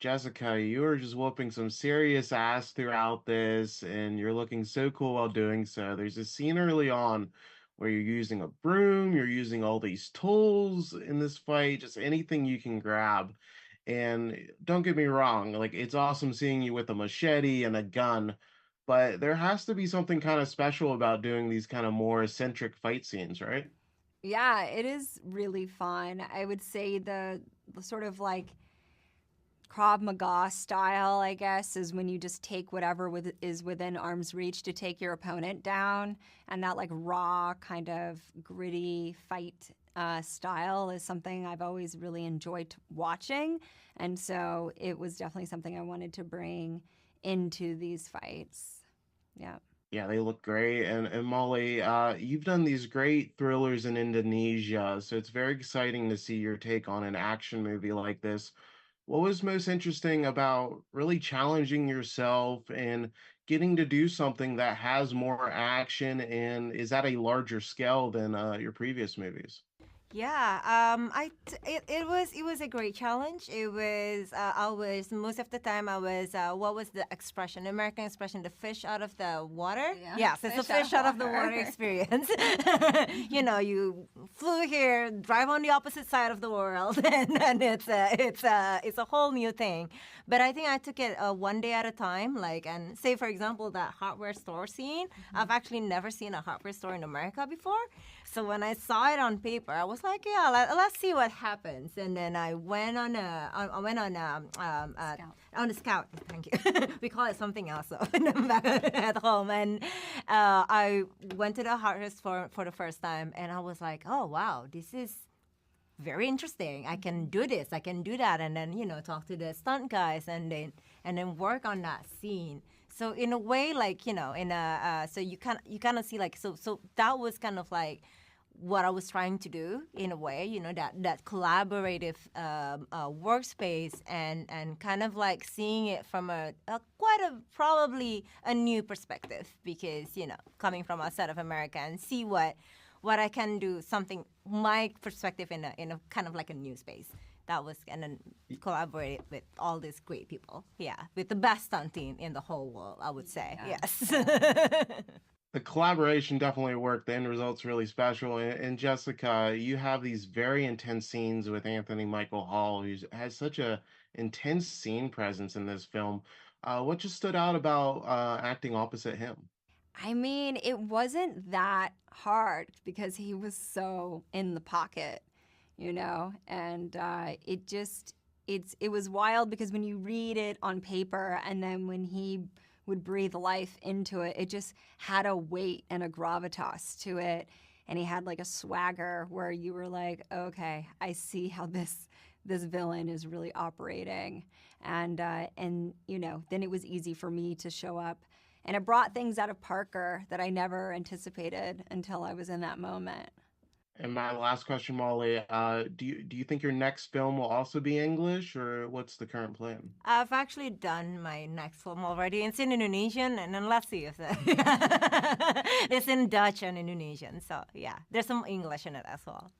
Jessica, you are just whooping some serious ass throughout this, and you're looking so cool while doing so. There's a scene early on where you're using a broom, you're using all these tools in this fight, just anything you can grab. And don't get me wrong, like it's awesome seeing you with a machete and a gun, but there has to be something kind of special about doing these kind of more eccentric fight scenes, right? Yeah, it is really fun. I would say the sort of like Krav Maga style, I guess, is when you just take whatever is within arm's reach to take your opponent down. And that like raw, kind of gritty fight style is something I've always really enjoyed watching. And so it was definitely something I wanted to bring into these fights. Yeah. Yeah, they look great. And Molly, you've done these great thrillers in Indonesia, so it's very exciting to see your take on an action movie like this. What was most interesting about really challenging yourself and getting to do something that has more action and is at a larger scale than your previous movies? Yeah, it was a great challenge. It was I was most of the time I was what was the expression, American expression, the fish out of the water. Yeah, Yes, it's a fish out of the water experience. You flew here, drive on the opposite side of the world, and it's a whole new thing. But I think I took it one day at a time. Like, and say for example that hardware store scene. I've actually never seen a hardware store in America before. So when I saw it on paper, I was like, yeah, let's see what happens. And then I went on on a scout. Thank you. We call it something else though back at home. And I went to the hardware store for the first time, and I was like, oh wow, this is very interesting. I can do this. I can do that. And then talk to the stunt guys, and then work on that scene. So in a way, like in a so you kind of see like so that was kind of like what I was trying to do in a way, that collaborative workspace, and kind of like seeing it from a quite a probably a new perspective, because coming from outside of America, and see what I can do, something my perspective in a kind of like a new space. That was, and then collaborate with all these great people. Yeah, with the best stunt team in the whole world, I would say. Yeah. Yes. The collaboration definitely worked. The end result's really special. And Jessica, you have these very intense scenes with Anthony Michael Hall, who has such a intense scene presence in this film. What just stood out about acting opposite him? I mean, it wasn't that hard because he was so in the pocket, and it was wild because when you read it on paper and then when he would breathe life into it, it just had a weight and a gravitas to it, and he had like a swagger where you were like, okay, I see how this villain is really operating, and then it was easy for me to show up. And it brought things out of Parker that I never anticipated until I was in that moment. And my last question, Molly, do you think your next film will also be English, or what's the current plan? I've actually done my next film already. It's in Indonesian, and then let's see if it's in Dutch and Indonesian. So yeah, there's some English in it as well.